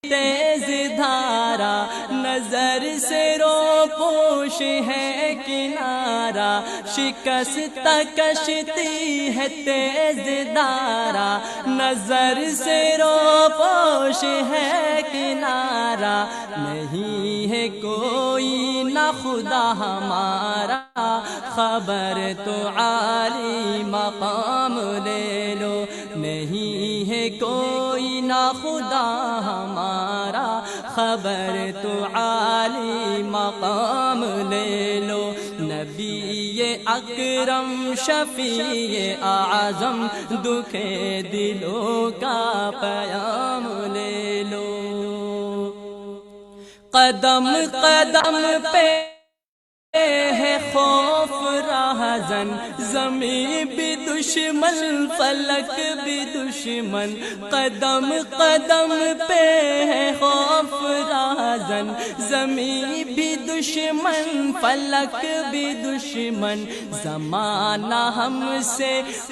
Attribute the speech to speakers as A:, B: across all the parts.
A: تیز دھارا، نظر سے رو پوش ہے کنارہ، شکست کشتی ہے تیز دھارا، نظر سے رو پوش ہے کنارہ، نہیں ہے کوئی نہ خدا ہمارا، خبر تو عالی مقام لے لو، نہیں ہے کوئی نہ خدا ہمارا، خبر تو عالی مقام لے لو، نبی اکرم شفیع اعظم دکھے دلوں کا پیام لے لو، قدم قدم پہ ہے خوف رہزن، زمین بھی دشمن فلک بھی دشمن، قدم قدم پہ ہے خوف رہزن، زمین بھی دشمن فلک بھی دشمن، زمانہ ہم سے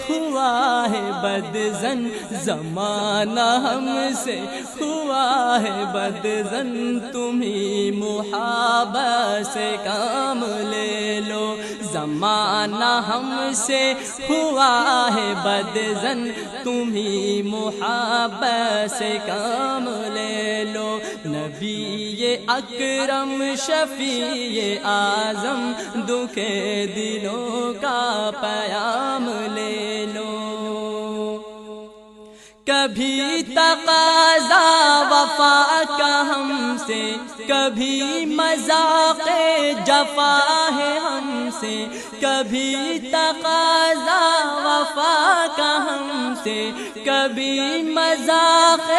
A: ہوا ہے بدظن، زمانہ ہم سے ہوا ہے بدظن، تمہیں محابہ سے کام لے لو، زمانہ ہم سے ہوا ہے بدظن، تمہیں محابہ سے کام لے لو، نبی اکرم شفیع اعظم دکھے دلوں کا پیام لے لو، کبھی تقاضا وفا کا ہم سے، کبھی مذاق جفا ہے ہم سے، کبھی تقاضا وفا کا ہم سے، کبھی مذاق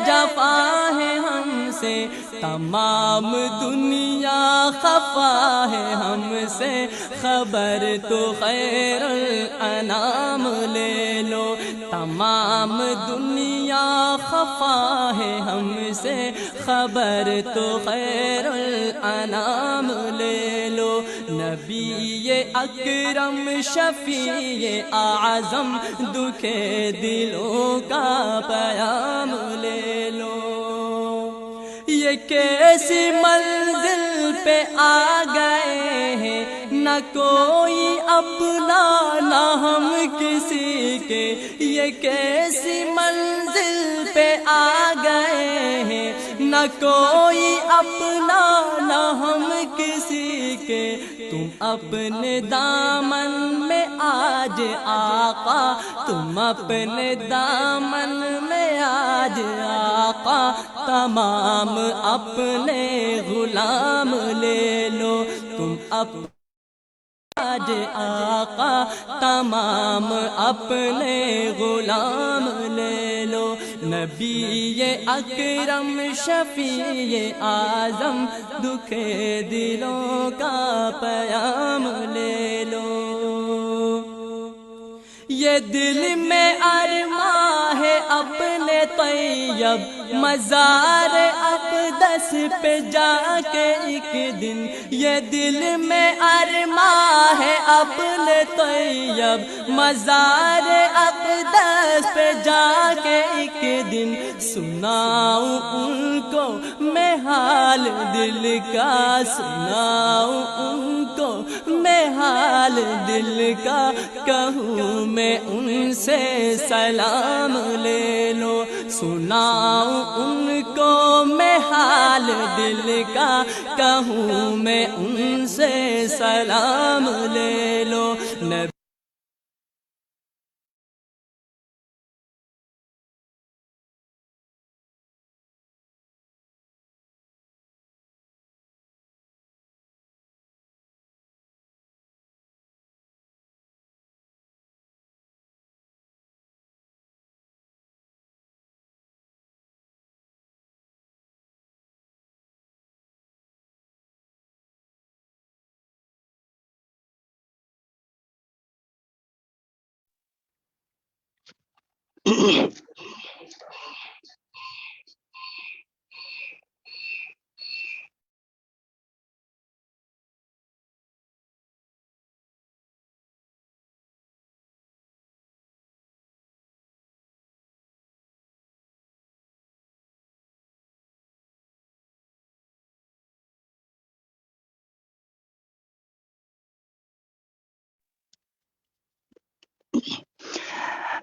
A: جفا ہے ہم سے، تمام دنیا خفا ہے ہم سے، خبر تو خیر الانام لے لو، تمام دنیا خفا ہے ہم سے، خبر تو خیر الانام لے لو، نبی اکرم شفیع اعظم دکھے دلوں کا پیام لے لو، یہ کیسی منزل پہ آ گئے ہیں، نہ کوئی اپنا نہ ہم کسی کے، یہ کیسی منزل پہ آ گئے ہیں، نہ کوئی اپنا نہ ہم کسی کے، تم اپنے دامن میں آج آقا، تم اپنے دامن میں آج آقا، تمام اپنے غلام لے لو، تم آج آقا تمام اپنے غلام لے لو، نبی اکرم شفیع اعظم دکھے دلوں کا پیام لے لو، یہ دل میں ارماں ہے اپنے طیب مزار اقدس پہ جا کے ایک دن، یہ دل میں ارماں ہے اپنے طیب مزار اقدس پہ جا کے ایک دن، سناؤں ان کو میں حال دل کا، سناؤں ان کو میں حال دل کا، کہوں میں ان سے سلام لے لو، سناؤں ان کو میں حال دل کا، کہوں میں ان سے سلام لے لو،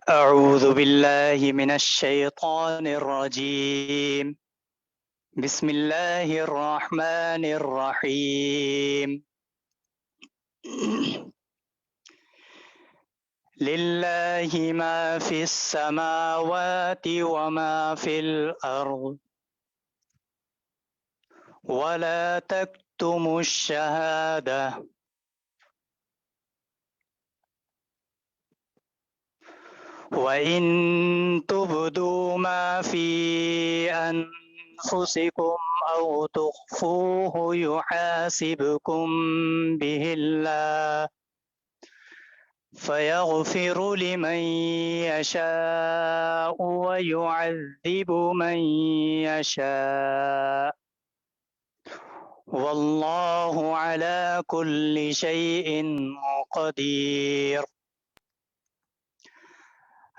B: أعوذ بالله من الشيطان الرجيم بسم الله الرحمن الرحيم لله ما في السماوات وما في الأرض ولا تكتموا الشهادة وإن تبدوا ما في أنفسكم أو تخفوه يحاسبكم به الله فيغفر لمن يشاء ويعذب من يشاء والله على كل شيء قدير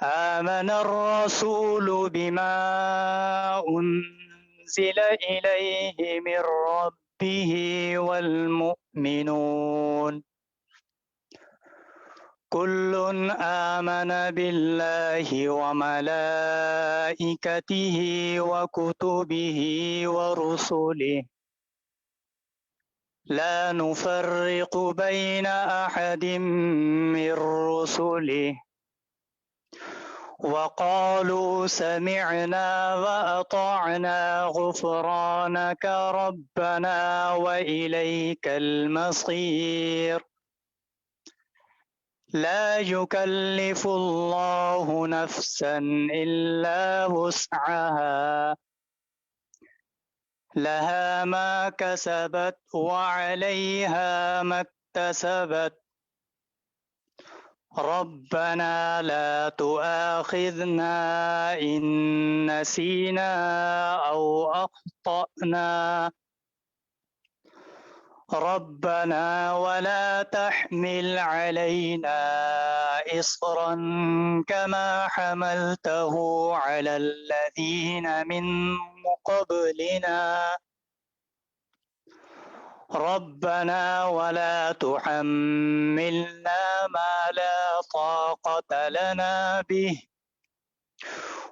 B: آمن الرسول بما أنزل إليه من ربه والمؤمنون كل آمن بالله وملائكته وكتبه ورسله لا نفرق بين أحد من رسله وقالوا سمعنا وأطعنا غفرانك ربنا وإليك المصير لا يكلف الله نفسا إلا وسعها لها ما كسبت وعليها ما اكتسبت ربنا لا تؤاخذنا إن نسينا أو أخطأنا ربنا ولا تحمل علينا إصرا كما حملته على الذين من قبلنا ربنا ولا تحملنا ما لا طاقة لنا به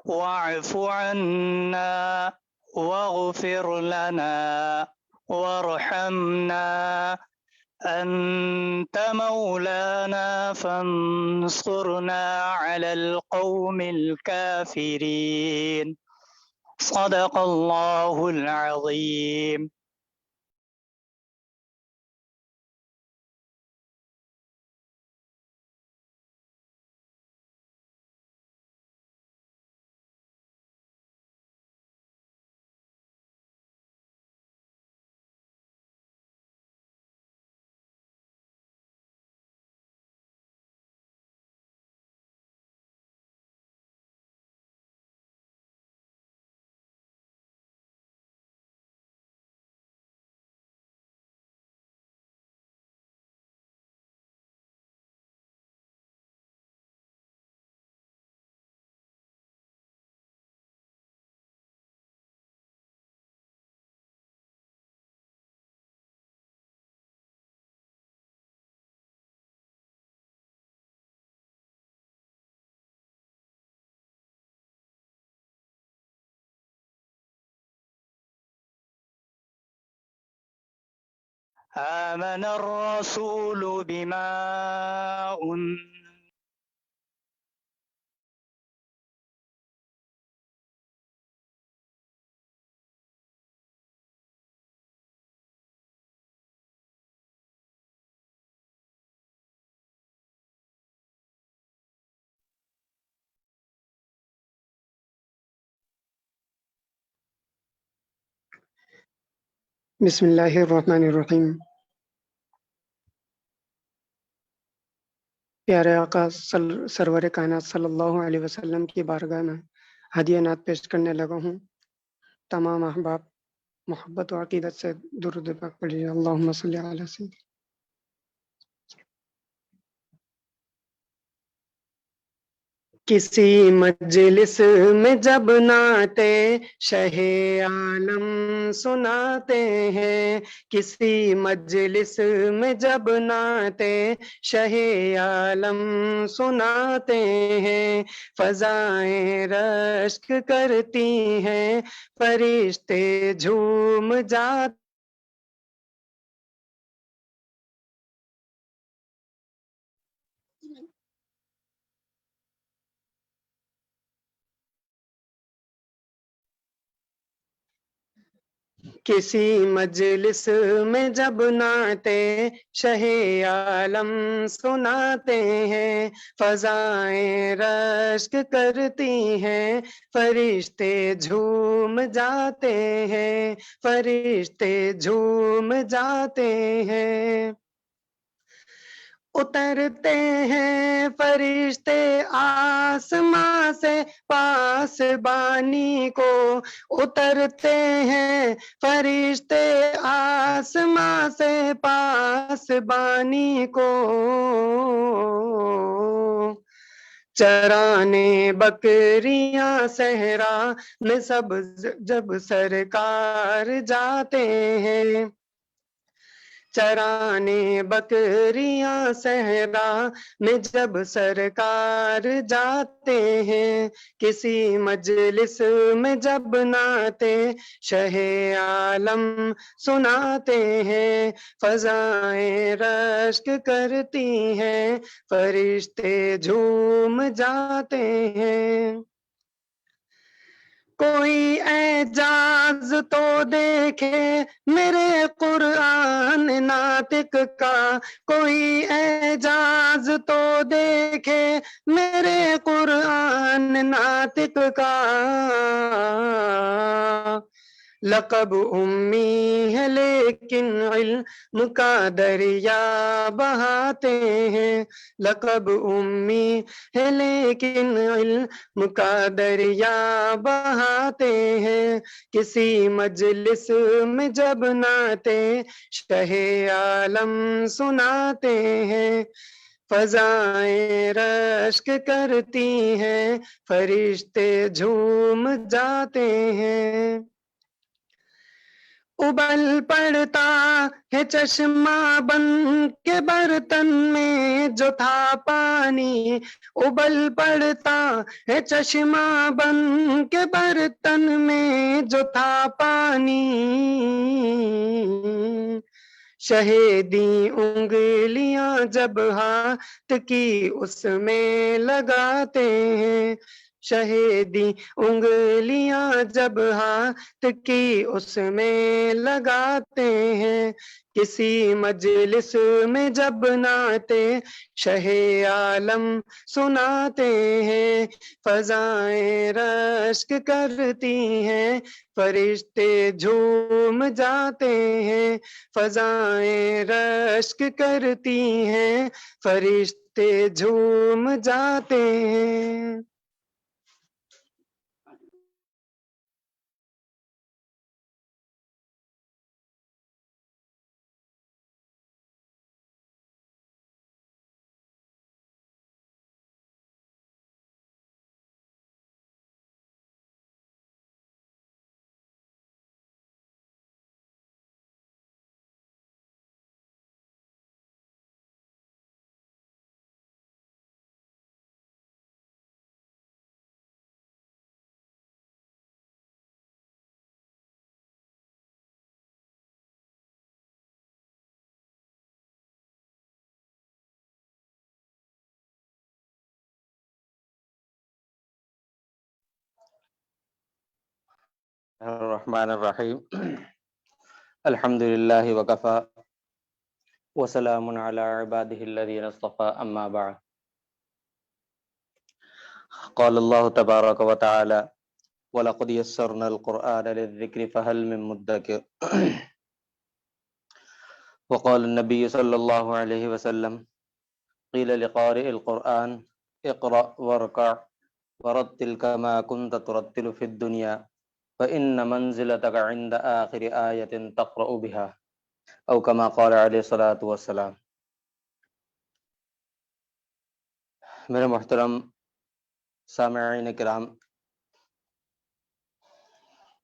B: واعف عنا واغفر لنا وارحمنا أنت مولانا فانصرنا على القوم الكافرين صدق الله العظيم. آمن الرسول بما
C: بسم اللہ الرحمن الرحیم. پیارے آقا سرور کائنات صلی اللہ علیہ وسلم کی بارگاہ میں ہدیہ نعت پیش کرنے لگا ہوں. تمام احباب محبت و عقیدت سے درود پاک پڑھیے. اللہم صلی علی سیدنا. کسی مجلس میں جب نعتِ شہ عالم سناتے ہیں، کسی مجلس میں جب نعتِ شہ عالم سناتے ہیں، فضائیں رشک کرتی ہیں، فرشتے جھوم جاتے کسی مجلس میں جب نعتِ شہ عالم سناتے ہیں، فضائیں رشک کرتی ہیں، فرشتے جھوم جاتے ہیں، فرشتے جھوم جاتے ہیں، اترتے ہیں فرشتے آسماں سے پاس بانی کو، اترتے ہیں فرشتے آسماں سے پاس بانی کو، چرانے بکریاں صحرا میں سب جب سرکار جاتے ہیں، چرانے بکریاں صحرا میں جب سرکار جاتے ہیں، کسی مجلس میں جب نعتِ شہ عالم سناتے ہیں، فضائیں رشک کرتی ہیں، فرشتے جھوم جاتے ہیں، کوئی اعجاز تو دیکھے میرے قرآن ناطق کا، کوئی اعجاز تو دیکھے میرے قرآن ناطق کا، لقب امی ہے لیکن علم کا دریا بہاتے ہیں، لقب امی ہے لیکن علم کا دریا بہاتے ہیں، کسی مجلس میں جب نعتِ شہ عالم سناتے ہیں، فضائیں رشک کرتی ہیں، فرشتے جھوم جاتے ہیں، ابل پڑتا ہے چشمہ بن کے برتن میں جو تھا پانی، ابل پڑتا ہے چشمہ بن کے برتن میں جو تھا پانی، شہیدی انگلیاں جب ہاتھ کی اس میں لگاتے ہیں، شہیدی انگلیاں جب ہاتھ کی اس میں لگاتے ہیں، کسی مجلس میں جب نعتِ شہ عالم سناتے ہیں، فضائیں رشک کرتی ہیں، فرشتے جھوم جاتے ہیں، فضائیں رشک کرتی ہیں، فرشتے جھوم جاتے ہیں۔
D: الرحمن الرحیم الحمد للہ وکفا وسلام علی عباده الذین اصطفى اما بعد قال اللہ تبارک وتعالی وَلَقَدْ يَسَّرْنَا الْقُرْآنَ لِلذِّكْرِ فَهَلْ مِن مُدَّكِرٍ وقال النبی صلی اللہ علیہ وسلم قیل لقارئ القرآن اقرأ واركع ورتل كما كنت ترتل في الدنيا فإن منزلتك عند آخر آية تقرأ بها أو كما قال علیہ الصلاة والسلام۔ میرے محترم سامعین کرام،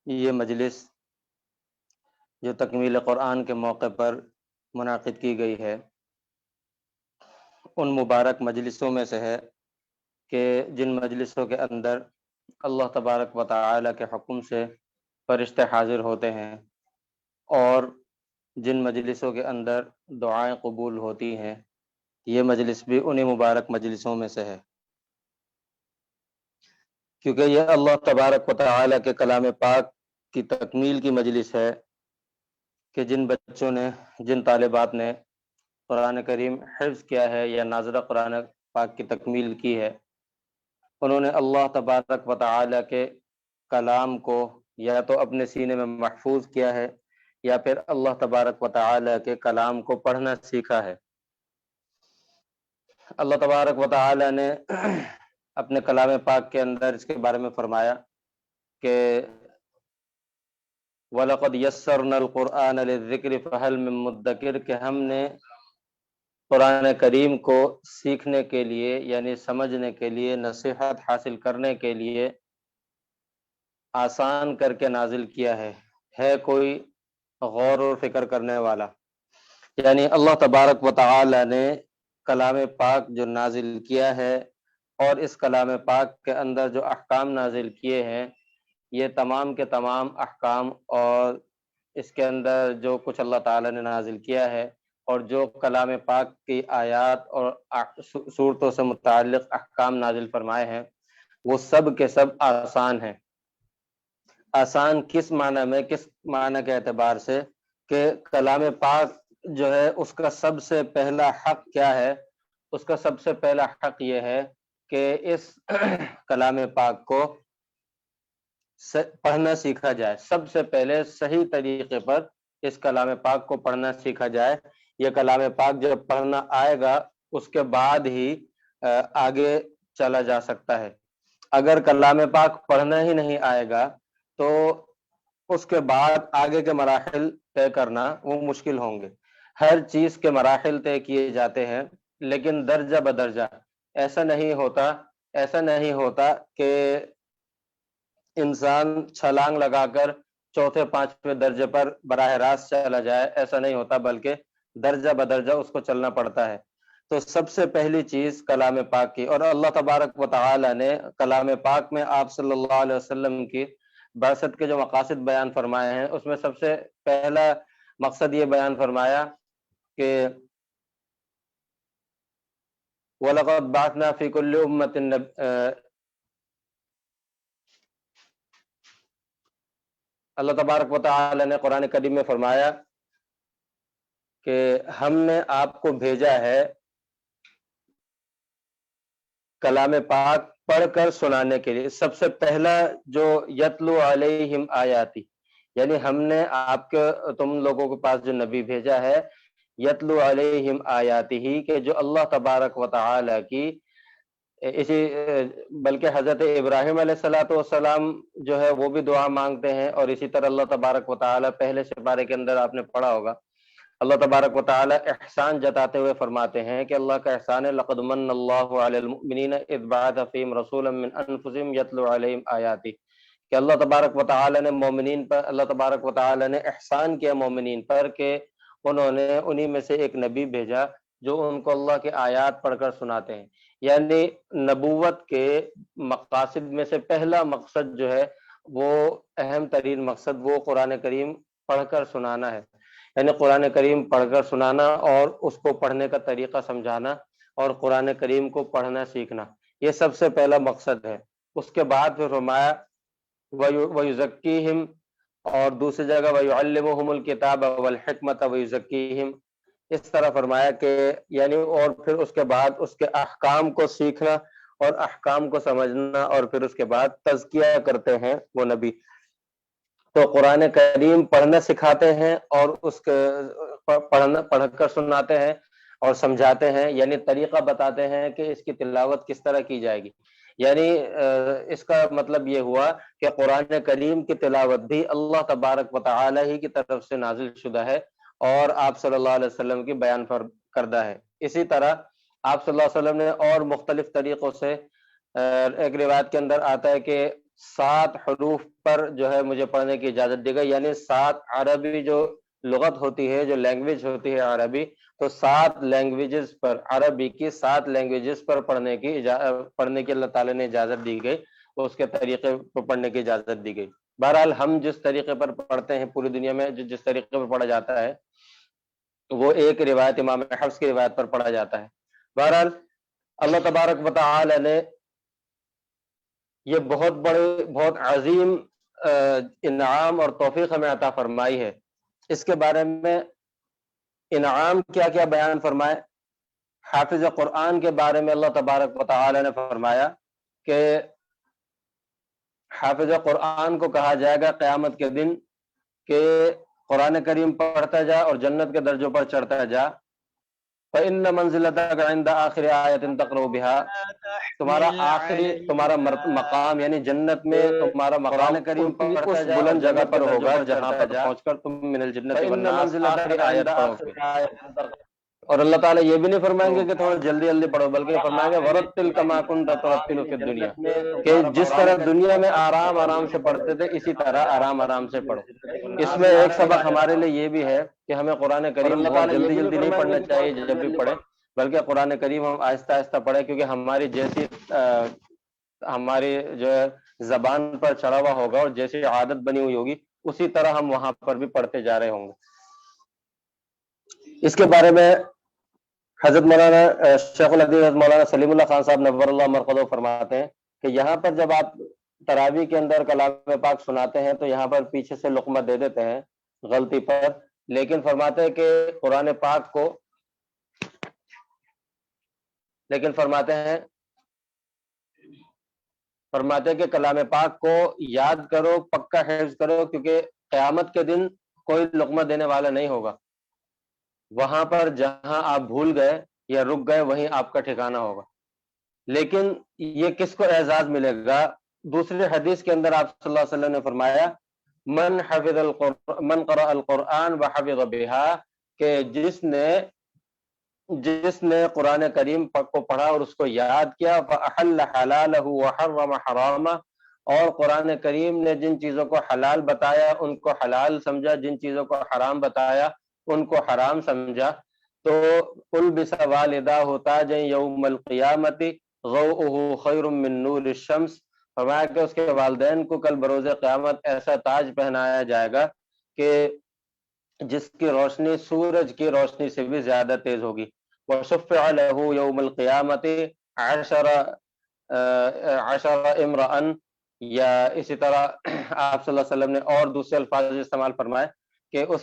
D: یہ مجلس جو تکمیل قرآن کے موقع پر منعقد کی گئی ہے، ان مبارک مجلسوں میں سے ہے کہ جن مجلسوں کے اندر اللہ تبارک و تعالی کے حکم سے فرشتے حاضر ہوتے ہیں، اور جن مجلسوں کے اندر دعائیں قبول ہوتی ہیں، یہ مجلس بھی انہی مبارک مجلسوں میں سے ہے، کیونکہ یہ اللہ تبارک و تعالی کے کلام پاک کی تکمیل کی مجلس ہے کہ جن بچوں نے، جن طالبات نے قرآن کریم حفظ کیا ہے یا ناظرہ قرآن پاک کی تکمیل کی ہے، انہوں نے اللہ تبارک و تعالی کے کلام کو یا تو اپنے سینے میں محفوظ کیا ہے یا پھر اللہ تبارک و تعالی کے کلام کو پڑھنا سیکھا ہے۔ اللہ تبارک و تعالی نے اپنے کلام پاک کے اندر اس کے بارے میں فرمایا کہ وَلَقَدْ يَسَّرْنَا الْقُرْآنَ لِلذِّكْرِ فَهَلْ مِن مُدَّكِرٍ، کہ ہم نے قرآن کریم کو سیکھنے کے لیے یعنی سمجھنے کے لیے، نصیحت حاصل کرنے کے لیے آسان کر کے نازل کیا ہے کوئی غور و فکر کرنے والا؟ یعنی اللہ تبارک و تعالی نے کلام پاک جو نازل کیا ہے اور اس کلام پاک کے اندر جو احکام نازل کیے ہیں، یہ تمام کے تمام احکام اور اس کے اندر جو کچھ اللہ تعالی نے نازل کیا ہے اور جو کلام پاک کی آیات اور صورتوں سے متعلق احکام نازل فرمائے ہیں، وہ سب کے سب آسان ہیں۔ آسان کس معنی میں، کس معنی کے اعتبار سے کہ کلام پاک جو ہے اس کا سب سے پہلا حق کیا ہے؟ اس کا سب سے پہلا حق یہ ہے کہ اس کلام پاک کو پڑھنا سیکھا جائے، سب سے پہلے صحیح طریقے پر اس کلام پاک کو پڑھنا سیکھا جائے۔ یہ کلام پاک جب پڑھنا آئے گا اس کے بعد ہی آگے چلا جا سکتا ہے۔ اگر کلام پاک پڑھنا ہی نہیں آئے گا تو اس کے بعد آگے کے مراحل طے کرنا وہ مشکل ہوں گے۔ ہر چیز کے مراحل طے کیے جاتے ہیں، لیکن درجہ بدرجہ۔ ایسا نہیں ہوتا کہ انسان چھلانگ لگا کر چوتھے پانچویں درجے پر براہ راست چلا جائے، ایسا نہیں ہوتا، بلکہ درجہ بدرجہ اس کو چلنا پڑتا ہے۔ تو سب سے پہلی چیز کلام پاک کی، اور اللہ تبارک و تعالی نے کلام پاک میں آپ صلی اللہ علیہ وسلم کی بعثت کے جو مقاصد بیان فرمائے ہیں، اس میں سب سے پہلا مقصد یہ بیان فرمایا کہ وَلَقَدْ بَعَثْنَا فِي كُلِّ أُمَّةٍ، اللہ تبارک و تعالی نے قرآن کریم میں فرمایا کہ ہم نے آپ کو بھیجا ہے کلام پاک پڑھ کر سنانے کے لیے۔ سب سے پہلا جو یتلو علیہم آیاتی، یعنی ہم نے آپ کے، تم لوگوں کے پاس جو نبی بھیجا ہے، یتلو علیہم آیاتی ہی، کہ جو اللہ تبارک و تعالی کی اسی، بلکہ حضرت ابراہیم علیہ السلام جو ہے وہ بھی دعا مانگتے ہیں، اور اسی طرح اللہ تبارک و تعالی پہلے سپارے کے اندر آپ نے پڑھا ہوگا، اللہ تبارک و تعالی احسان جتاتے ہوئے فرماتے ہیں کہ اللہ کا احسان ہے، لقد من اللہ علی المؤمنین اذ بعث فیہم رسولا من انفسہم یتلو علیہم آیاتی، کہ اللہ تبارک و تعالی نے مومنین پر، اللہ تبارک و تعالی نے احسان کیا مومنین پر کہ انہوں نے انہی میں سے ایک نبی بھیجا جو ان کو اللہ کے آیات پڑھ کر سناتے ہیں۔ یعنی نبوت کے مقاصد میں سے پہلا مقصد جو ہے، وہ اہم ترین مقصد، وہ قرآن کریم پڑھ کر سنانا ہے۔ یعنی قرآن کریم پڑھ کر سنانا اور اس کو پڑھنے کا طریقہ سمجھانا اور قرآن کریم کو پڑھنا سیکھنا، یہ سب سے پہلا مقصد ہے۔ اس کے بعد پھر فرمایا وَيُزَكِّيهِمْ، اور دوسری جگہ وَيُعَلِّمُهُمُ الْكِتَابَ وَالْحِكْمَةَ وَيُزَكِّيهِمْ، اس طرح فرمایا کہ یعنی، اور پھر اس کے بعد اس کے احکام کو سیکھنا اور احکام کو سمجھنا، اور پھر اس کے بعد تزکیہ کرتے ہیں وہ نبی۔ تو قرآن کریم پڑھنا سکھاتے ہیں اور اس کے پڑھ کر سناتے ہیں اور سمجھاتے ہیں، یعنی طریقہ بتاتے ہیں کہ اس کی تلاوت کس طرح کی جائے گی۔ یعنی اس کا مطلب یہ ہوا کہ قرآن کریم کی تلاوت بھی اللہ تبارک و تعالی ہی کی طرف سے نازل شدہ ہے اور آپ صلی اللہ علیہ وسلم کی بیان کردہ ہے۔ اسی طرح آپ صلی اللہ علیہ وسلم نے اور مختلف طریقوں سے ایک روایت کے اندر آتا ہے کہ 7 حروف پر جو ہے مجھے پڑھنے کی اجازت دی گئی، یعنی 7 عربی جو لغت ہوتی ہے، جو لینگویج ہوتی ہے عربی، تو 7 لینگویجز پر، عربی کی 7 لینگویجز پر پڑھنے کی اللہ تعالیٰ نے اجازت دی گئی، اس کے طریقے پر پڑھنے کی اجازت دی گئی۔ بہرحال ہم جس طریقے پر پڑھتے ہیں پوری دنیا میں جس طریقے پر پڑھا جاتا ہے وہ ایک روایت امام حفص کی روایت پر پڑھا جاتا ہے۔ بہرحال اللہ تبارک و تعالی نے یہ بہت عظیم انعام اور توفیق ہمیں عطا فرمائی ہے۔ اس کے بارے میں انعام کیا کیا بیان فرمائے؟ حافظ قرآن کے بارے میں اللہ تبارک و تعالی نے فرمایا کہ حافظ قرآن کو کہا جائے گا قیامت کے دن کہ قرآن کریم پڑھتا جا اور جنت کے درجوں پر چڑھتا جا۔ فَإِنَّ مَنزِلَتَكَ عِنْدَ آخِرِ آیَةٍ تَقْرَؤُ بِهَا، تمہارا مقام یعنی جنت میں تمہارا مقام کریم پڑھتا جا بلند جگہ پر ہوگا جہاں پر پہنچ کر تم من الجنت والناس آخری آیت پڑھو گے۔ اور اللہ تعالیٰ یہ بھی نہیں فرمائیں گے کہ تھوڑا جلدی جلدی پڑھو، بلکہ فرمائیں گے وَرَتِّلْ كَمَا كُنْتَ تُرَتِّلُ فِي الدُّنْيَا، کہ جس طرح دنیا میں آرام آرام سے پڑھتے تھے اسی طرح آرام آرام سے پڑھو۔ اس میں ایک سبق ہمارے لیے یہ بھی ہے کہ ہمیں قرآن کریم بہت جلدی جلدی نہیں پڑھنا چاہیے جب بھی پڑھیں، بلکہ قرآن کریم ہم آہستہ آہستہ پڑھیں، کیونکہ ہماری جیسی ہماری جو ہے زبان پر چڑھا ہوا ہوگا اور جیسی عادت بنی ہوئی ہوگی اسی طرح ہم وہاں پر بھی پڑھتے جا رہے ہوں گے۔ اس کے بارے میں حضرت مولانا شیخ الحدیث مولانا سلیم اللہ خان صاحب نور اللہ مرقدہ فرماتے ہیں کہ یہاں پر جب آپ تراویح کے اندر کلام پاک سناتے ہیں تو یہاں پر پیچھے سے لقمہ دے دیتے ہیں غلطی پر، لیکن فرماتے ہیں کہ قرآن پاک کو فرماتے ہیں کہ کلام پاک کو یاد کرو، پکا حفظ کرو، کیونکہ قیامت کے دن کوئی لقمہ دینے والا نہیں ہوگا۔ وہاں پر جہاں آپ بھول گئے یا رک گئے وہیں آپ کا ٹھکانہ ہوگا۔ لیکن یہ کس کو اعزاز ملے گا؟ دوسری حدیث کے اندر آپ صلی اللہ علیہ وسلم نے فرمایا من قرأ القرآن وحفظ بها، کہ جس نے قرآن کریم کو پڑھا اور اس کو یاد کیا، فأحل حلالہ وحرم حرامہ، اور قرآن کریم نے جن چیزوں کو حلال بتایا ان کو حلال سمجھا، جن چیزوں کو حرام بتایا ان کو حرام سمجھا، تو البس والداہ تاجا یوم القیامت ضوءہ خیر من نور الشمس، فرمایا کہ اس کے والدین کو کل بروز قیامت ایسا تاج پہنایا جائے گا کہ جس کی روشنی سورج کی روشنی سے بھی زیادہ تیز ہوگی۔ وشفع له یوم القیامت 10 امرأ، یا اسی طرح آپ صلی اللہ علیہ وسلم نے اور دوسرے الفاظ استعمال فرمائے کہ اس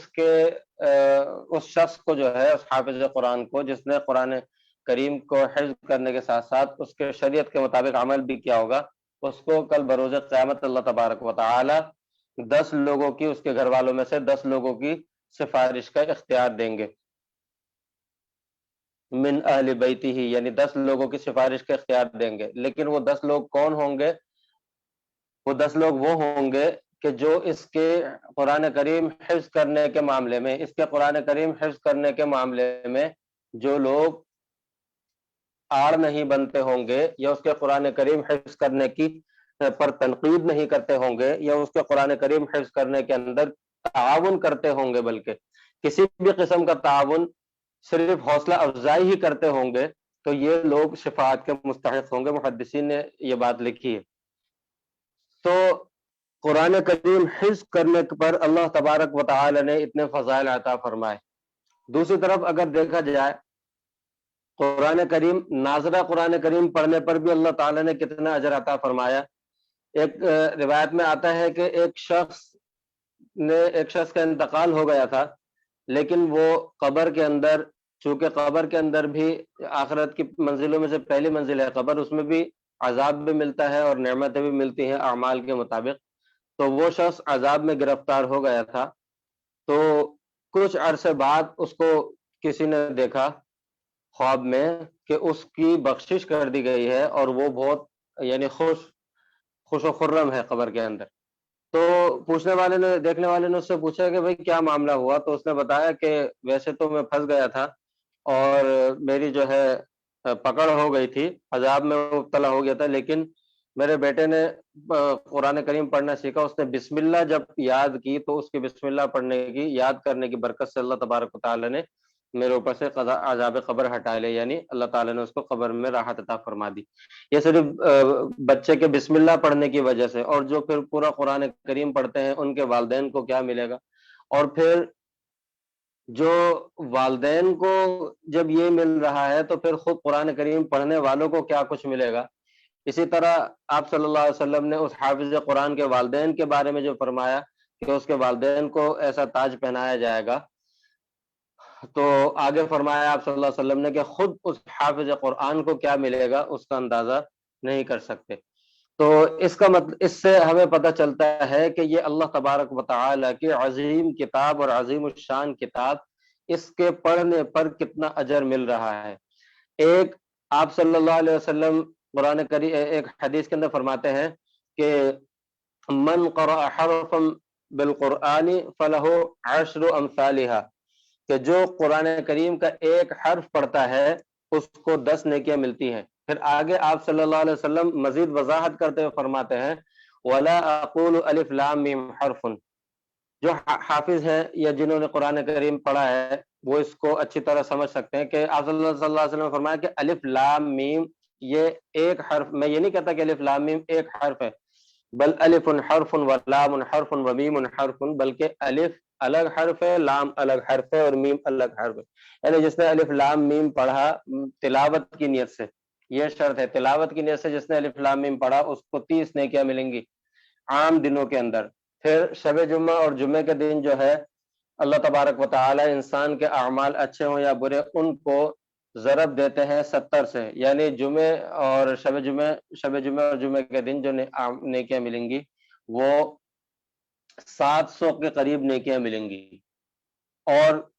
D: شخص کو جو ہے، اس حافظ قرآن کو جس نے قرآن کریم کو حفظ کرنے کے ساتھ ساتھ اس کے شریعت کے مطابق عمل بھی کیا ہوگا، اس کو کل بروز قیامت اللہ تبارک و تعالی 10 لوگوں کی، اس کے گھر والوں میں سے 10 لوگوں کی سفارش کا اختیار دیں گے، من اہل بیتی ہی، یعنی 10 لوگوں کی سفارش کا اختیار دیں گے۔ لیکن وہ 10 لوگ کون ہوں گے؟ وہ 10 لوگ وہ ہوں گے کہ جو اس کے قرآن کریم حفظ کرنے کے معاملے میں، اس کے قرآن کریم حفظ کرنے کے معاملے میں جو لوگ آڑ نہیں بنتے ہوں گے، یا اس کے قرآن کریم حفظ کرنے کی پر تنقید نہیں کرتے ہوں گے، یا اس کے قرآن کریم حفظ کرنے کے اندر تعاون کرتے ہوں گے، بلکہ کسی بھی قسم کا تعاون، صرف حوصلہ افزائی ہی کرتے ہوں گے، تو یہ لوگ شفاعت کے مستحق ہوں گے۔ محدثین نے یہ بات لکھی ہے۔ تو قرآن کریم حفظ کرنے پر اللہ تبارک و تعالی نے اتنے فضائل عطا فرمائے۔ دوسری طرف اگر دیکھا جائے قرآن کریم، ناظرہ قرآن کریم پڑھنے پر بھی اللہ تعالی نے کتنا اجر عطا فرمایا۔ ایک روایت میں آتا ہے کہ ایک شخص کا انتقال ہو گیا تھا، لیکن وہ قبر کے اندر، چونکہ قبر کے اندر بھی آخرت کی منزلوں میں سے پہلی منزل ہے قبر، اس میں بھی عذاب بھی ملتا ہے اور نعمتیں بھی ملتی ہیں اعمال کے مطابق، تو وہ شخص عذاب میں گرفتار ہو گیا تھا۔ تو کچھ عرصے بعد اس کو کسی نے دیکھا خواب میں کہ اس کی بخشش کر دی گئی ہے اور وہ بہت یعنی خوش و خرم ہے قبر کے اندر۔ تو دیکھنے والے نے اس سے پوچھا کہ بھئی کیا معاملہ ہوا؟ تو اس نے بتایا کہ ویسے تو میں پھنس گیا تھا اور میری جو ہے پکڑ ہو گئی تھی، عذاب میں مبتلا ہو گیا تھا، لیکن میرے بیٹے نے قرآن کریم پڑھنا سیکھا. اس نے بسم اللہ جب یاد کی تو اس کی بسم اللہ پڑھنے کی، یاد کرنے کی برکت سے اللہ تبارک و تعالیٰ نے میرے اوپر سے عذاب قبر ہٹا لے، یعنی اللہ تعالیٰ نے اس کو قبر میں راحت عطا فرما دی. یہ صرف بچے کے بسم اللہ پڑھنے کی وجہ سے. اور جو پھر پورا قرآن کریم پڑھتے ہیں ان کے والدین کو کیا ملے گا، اور پھر جو والدین کو جب یہ مل رہا ہے تو پھر خود قرآن کریم پڑھنے والوں کو کیا کچھ ملے گا. اسی طرح آپ صلی اللہ علیہ وسلم نے اس حافظ قرآن کے والدین کے بارے میں جو فرمایا کہ اس کے والدین کو ایسا تاج پہنایا جائے گا، تو آگے فرمایا آپ صلی اللہ علیہ وسلم نے کہ خود اس حافظ قرآن کو کیا ملے گا اس کا اندازہ نہیں کر سکتے. تو اس کا مطلب، اس سے ہمیں پتہ چلتا ہے کہ یہ اللہ تبارک و تعالیٰ کی عظیم کتاب اور عظیم الشان کتاب، اس کے پڑھنے پر کتنا اجر مل رہا ہے. ایک آپ صلی اللہ علیہ وسلم قرآن کریم ایک حدیث کے اندر فرماتے ہیں کہ من قرأ حرفا بالقرآن فلہ عشر امثالها، کہ جو قرآن کریم کا ایک حرف پڑھتا ہے اس کو 10 نیکیاں ملتی ہیں. پھر آگے آپ صلی اللہ علیہ وسلم مزید وضاحت کرتے ہوئے فرماتے ہیں وَلَا أَقُولُ أَلِف لام میم حرف. جو حافظ ہیں یا جنہوں نے قرآن کریم پڑھا ہے وہ اس کو اچھی طرح سمجھ سکتے ہیں کہ آپ صلی اللہ علیہ وسلم نے فرمایا کہ الف لام میم یہ ایک حرف. میں یہ نہیں کہتا کہ الف لام میم ایک حرف ہے، بل الف حرف و لام حرف و میم حرف، بلکہ الف الگ حرف ہے، لام الگ حرف ہے، اور میم الگ حرف ہے. یعنی جس نے الف لام میم پڑھا تلاوت کی نیت سے، یہ شرط ہے، تلاوت کی نیت سے جس نے الف لام میم پڑھا اس کو 30 نیکیاں ملیں گی عام دنوں کے اندر. پھر شب جمعہ اور جمعے کے دن جو ہے اللہ تبارک و تعالی انسان کے اعمال اچھے ہوں یا برے ان کو ضرب دیتے ہیں 70 سے، یعنی جمعے اور شب جمعہ اور جمعے کے دن جو نیکیاں ملیں گی وہ 700 کے قریب نیکیاں ملیں گی. اور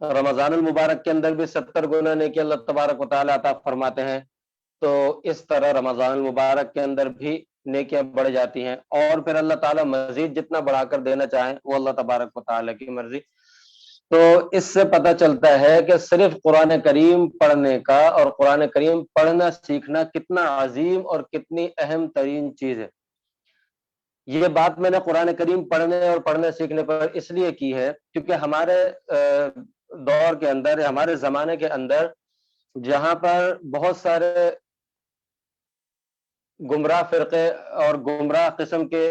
D: رمضان المبارک کے اندر بھی 70 گنا نیکی اللہ تبارک و تعالی عطا فرماتے ہیں. تو اس طرح رمضان المبارک کے اندر بھی نیکیاں بڑھ جاتی ہیں، اور پھر اللہ تعالیٰ مزید جتنا بڑھا کر دینا چاہیں وہ اللہ تبارک و تعالیٰ کی مرضی. تو اس سے پتہ چلتا ہے کہ صرف قرآن کریم پڑھنے کا اور قرآن کریم پڑھنا سیکھنا کتنا عظیم اور کتنی اہم ترین چیز ہے. یہ بات میں نے قرآن کریم پڑھنے اور پڑھنے سیکھنے پر اس لیے کی ہے کیونکہ ہمارے دور کے اندر، ہمارے زمانے کے اندر جہاں پر بہت سارے گمراہ فرقے اور گمراہ قسم کے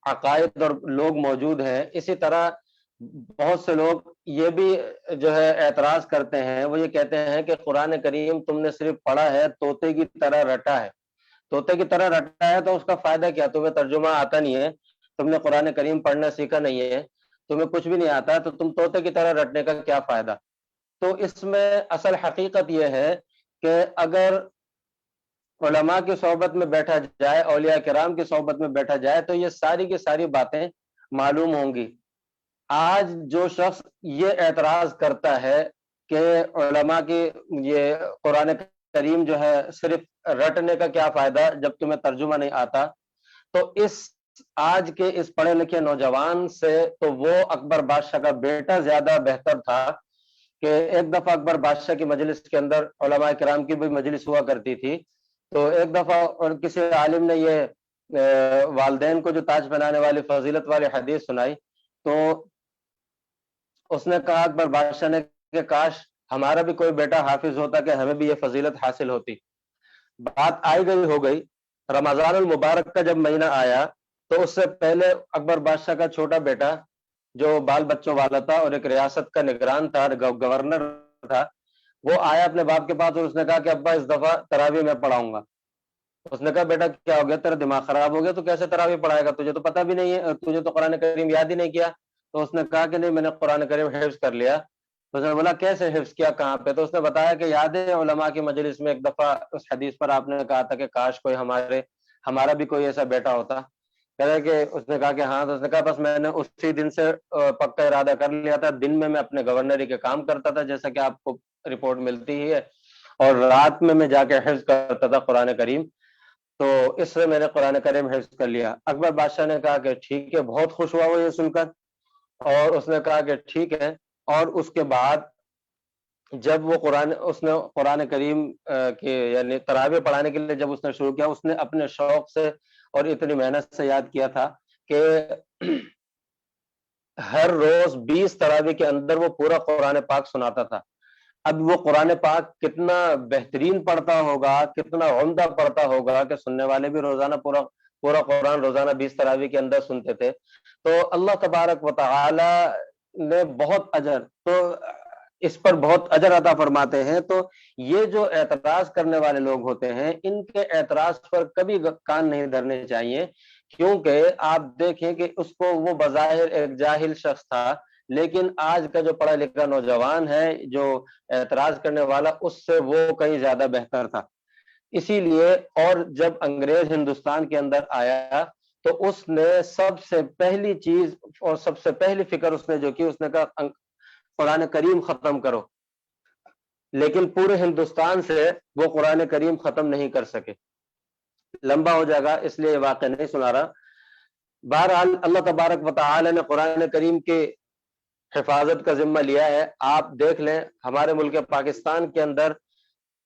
D: عقائد اور لوگ موجود ہیں، اسی طرح بہت سے لوگ یہ بھی جو ہے اعتراض کرتے ہیں، وہ یہ کہتے ہیں کہ قرآن کریم تم نے صرف پڑھا ہے، طوطے کی طرح رٹا ہے. طوطے کی طرح رٹا ہے تو اس کا فائدہ کیا؟ تمہیں ترجمہ آتا نہیں ہے، تم نے قرآن کریم پڑھنا سیکھا نہیں ہے، تمہیں کچھ بھی نہیں آتا، تو تم طوطے کی طرح رٹنے کا کیا فائدہ؟ تو اس میں اصل حقیقت یہ ہے کہ اگر علماء کی صحبت میں بیٹھا جائے، اولیاء کرام کی صحبت میں بیٹھا جائے تو یہ ساری کی ساری باتیں معلوم ہوں گی. آج جو شخص یہ اعتراض کرتا ہے کہ علماء کی یہ قرآن کریم جو ہے صرف رٹنے کا کیا فائدہ جب تمہیں ترجمہ نہیں آتا، تو اس آج کے اس پڑھے لکھے نوجوان سے تو وہ اکبر بادشاہ کا بیٹا زیادہ بہتر تھا. کہ ایک دفعہ اکبر بادشاہ کی مجلس کے اندر علماء کرام کی بھی مجلس ہوا کرتی تھی، تو ایک دفعہ کسی عالم نے یہ والدین کو جو تاج پہنانے والی فضیلت والی حدیث سنائی، تو اس نے کہا اکبر بادشاہ نے کہ کاش ہمارا بھی کوئی بیٹا حافظ ہوتا کہ ہمیں بھی یہ فضیلت حاصل ہوتی. بات آئی گئی ہو گئی. رمضان المبارک کا جب مہینہ آیا تو اس سے پہلے اکبر بادشاہ کا چھوٹا بیٹا جو بال بچوں والا تھا اور ایک ریاست کا نگران تھا، گورنر تھا، وہ آیا اپنے باپ کے پاس اور اس نے کہا کہ ابا اس دفعہ تراویح میں پڑھاؤں گا. اس نے کہا بیٹا کیا ہو گیا، تیرا دماغ خراب ہو گیا، تو کیسے تراویح پڑھائے گا، تجھے تو پتہ بھی نہیں ہے، تجھے تو قرآن کریم یاد ہی نہیں کیا. تو اس نے کہا کہ نہیں، میں نے قرآن کریم حفظ کر لیا. تو اس نے بولا کیسے حفظ کیا، کہاں پہ؟ تو اس نے بتایا کہ یاد ہے علماء کی مجلس میں ایک دفعہ اس حدیث پر آپ نے کہا تھا کہ کاش کوئی ہمارا بھی کوئی ایسا بیٹا ہوتا. کہہ رہے کہ اس نے کہا کہ ہاں. تو اس نے کہا بس میں نے اسی دن سے پکا ارادہ کر لیا تھا، دن میں اپنے گورنری کے کام کرتا تھا جیسا کہ آپ کو رپورٹ ملتی ہی ہے، اور رات میں جا کے حفظ کرتا تھا قرآن کریم. تو اس سے میں نے قرآن کریم حفظ کر لیا. اکبر بادشاہ نے کہا کہ ٹھیک ہے، بہت خوش ہوا وہ یہ سن کر، اور اس نے کہا کہ ٹھیک ہے. اور اس کے بعد جب وہ اس نے قرآن کریم کے یعنی تراویح پڑھانے کے لیے جب اس نے شروع کیا، اس نے اپنے شوق سے اور اتنی محنت سے یاد کیا تھا کہ ہر روز 20 تراویح کے اندر وہ پورا قرآن پاک سناتا تھا۔ اب وہ قرآن پاک کتنا بہترین پڑھتا ہوگا، کتنا عمدہ پڑھتا ہوگا کہ سننے والے بھی روزانہ پورا قرآن روزانہ 20 تراویح کے اندر سنتے تھے۔ تو اللہ تبارک و تعالی نے بہت اجر، تو اس پر بہت اجر عطا فرماتے ہیں۔ تو یہ جو اعتراض کرنے والے لوگ ہوتے ہیں، ان کے اعتراض پر کبھی کان نہیں دھرنے چاہیے، کیونکہ آپ دیکھیں کہ اس کو وہ بظاہر ایک جاہل شخص تھا، لیکن آج کا جو پڑھا لکھا نوجوان ہے جو اعتراض کرنے والا، اس سے وہ کہیں زیادہ بہتر تھا۔ اسی لیے اور جب انگریز ہندوستان کے اندر آیا تو اس نے سب سے پہلی چیز اور سب سے پہلی فکر اس نے جو کی، اس نے کہا قرآن کریم ختم کرو، لیکن پورے ہندوستان سے وہ قرآن کریم ختم نہیں کر سکے۔ لمبا ہو جائے گا اس لیے یہ واقعہ نہیں سنا رہا۔ بہرحال اللہ تبارک و تعالی نے قرآن کریم کے حفاظت کا ذمہ لیا ہے۔ آپ دیکھ لیں ہمارے ملک پاکستان کے اندر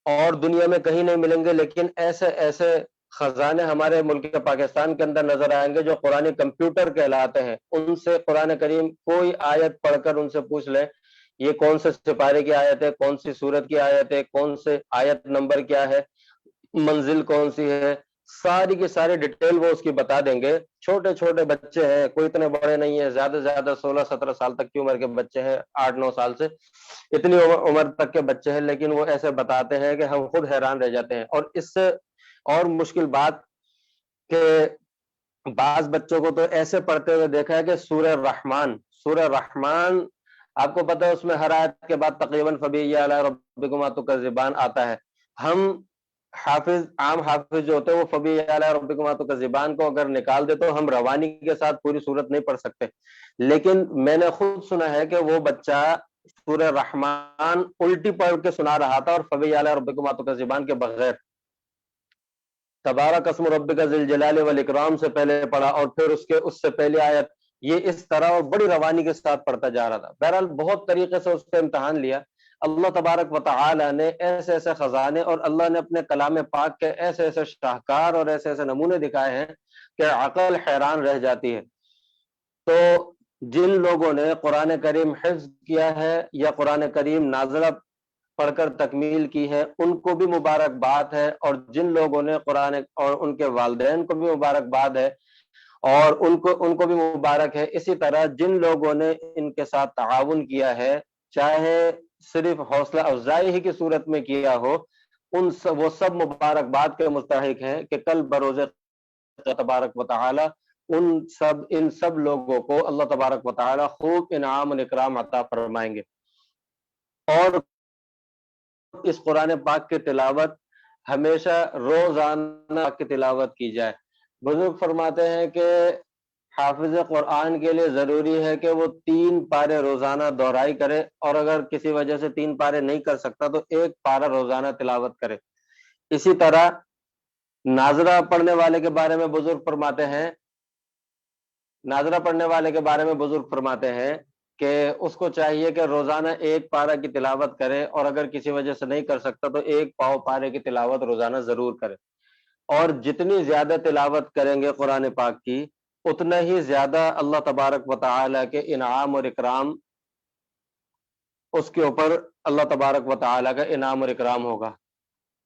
D: اور دنیا میں کہیں نہیں ملیں گے، لیکن ایسے ایسے خزانے ہمارے ملک پاکستان کے اندر نظر آئیں گے جو قرآن کمپیوٹر کہلاتے ہیں۔ ان سے قرآن کریم کوئی آیت پڑھ کر ان سے پوچھ لیں یہ کون سے سپارے کی آیت ہے، کون سی سورت کی آیت ہے، کون سے آیت نمبر کیا ہے، منزل کون سی ہے، ساری کی ساری ڈیٹیل وہ اس کی بتا دیں گے۔ چھوٹے چھوٹے بچے ہیں، کوئی اتنے بڑے نہیں ہیں، زیادہ سے زیادہ 16-17 سال تک کی عمر کے بچے ہیں، 8-9 سال سے اتنی عمر تک کے بچے ہیں، لیکن وہ ایسے بتاتے ہیں کہ ہم خود حیران رہ جاتے ہیں۔ اور اس سے اور مشکل بات کہ بعض بچوں کو تو ایسے پڑھتے ہوئے دیکھا ہے کہ سورہ رحمان آپ کو پتہ ہے اس میں ہر آیت کے بعد تقریباً فبأي آلاء ربكما تكذبان آتا ہے۔ ہم عام حافظ جو ہوتے ہیں وہ فبأي آلاء ربكما تكذبان کو اگر نکال دے تو ہم روانی کے ساتھ پوری صورت نہیں پڑھ سکتے، لیکن میں نے خود سنا ہے کہ وہ بچہ سورہ رحمان الٹی پڑھ کے سنا رہا تھا اور فبأي آلاء ربكما تكذبان کے بغیر تبارک اسم ربک ذی الجلال والاکرام سے پہلے پڑھا اور پھر اس سے پہلی آیت، یہ اس طرح اور بڑی روانی کے ساتھ پڑھتا جا رہا تھا۔ بہرحال بہت طریقے سے اس کا امتحان لیا۔ اللہ تبارک و تعالی نے ایسے ایسے خزانے اور اللہ نے اپنے کلام پاک کے ایسے ایسے شاہکار اور ایسے ایسے نمونے دکھائے ہیں کہ عقل حیران رہ جاتی ہے۔ تو جن لوگوں نے قرآن کریم حفظ کیا ہے یا قرآن کریم نازلہ پڑھ کر تکمیل کی ہے ان کو بھی مبارکباد ہے، اور جن لوگوں نے قرآن اور ان کے والدین کو بھی مبارکباد ہے اور ان کو بھی مبارک ہے۔ اسی طرح جن لوگوں نے ان کے ساتھ تعاون کیا ہے، چاہے صرف حوصلہ افزائی ہی کی صورت میں کیا ہو، وہ سب مبارکباد کے مستحق ہیں کہ کل بروز تبارک و تعالی ان سب لوگوں کو اللہ تبارک و تعالی خوب انعام و اکرام عطا فرمائیں گے۔ اور اس قرآن پاک کی تلاوت ہمیشہ روزانہ کی تلاوت کی جائے۔ بزرگ فرماتے ہیں کہ حافظ قرآن کے لیے ضروری ہے کہ وہ 3 پارے روزانہ دہرائی کرے، اور اگر کسی وجہ سے 3 پارے نہیں کر سکتا تو 1 پارہ روزانہ تلاوت کرے۔ اسی طرح ناظرہ پڑھنے والے کے بارے میں بزرگ فرماتے ہیں کہ اس کو چاہیے کہ روزانہ 1 پارہ کی تلاوت کرے، اور اگر کسی وجہ سے نہیں کر سکتا تو 1 پاؤ پارے کی تلاوت روزانہ ضرور کرے۔ اور جتنی زیادہ تلاوت کریں گے قرآن پاک کی، اتنا ہی زیادہ اللہ تبارک و تعالی کے انعام اور اکرام اس کے اوپر اللہ تبارک و تعالی کا انعام اور اکرام ہوگا۔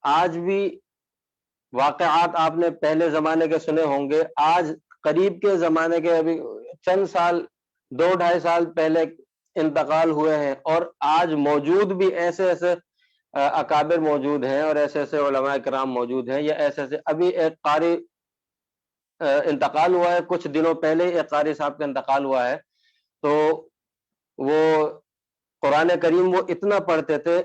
D: آج بھی واقعات آپ نے پہلے زمانے کے سنے ہوں گے، آج قریب کے زمانے کے ابھی چند سال 2-2.5 سال پہلے انتقال ہوئے ہیں، اور آج موجود بھی ایسے ایسے اکابر موجود ہیں اور ایسے ایسے علماء کرام موجود ہیں، یا ایسے ایسے ابھی ایک قاری انتقال ہوا ہے، کچھ دنوں پہلے ایک قاری صاحب کا انتقال ہوا ہے۔ تو وہ قرآن کریم وہ اتنا پڑھتے تھے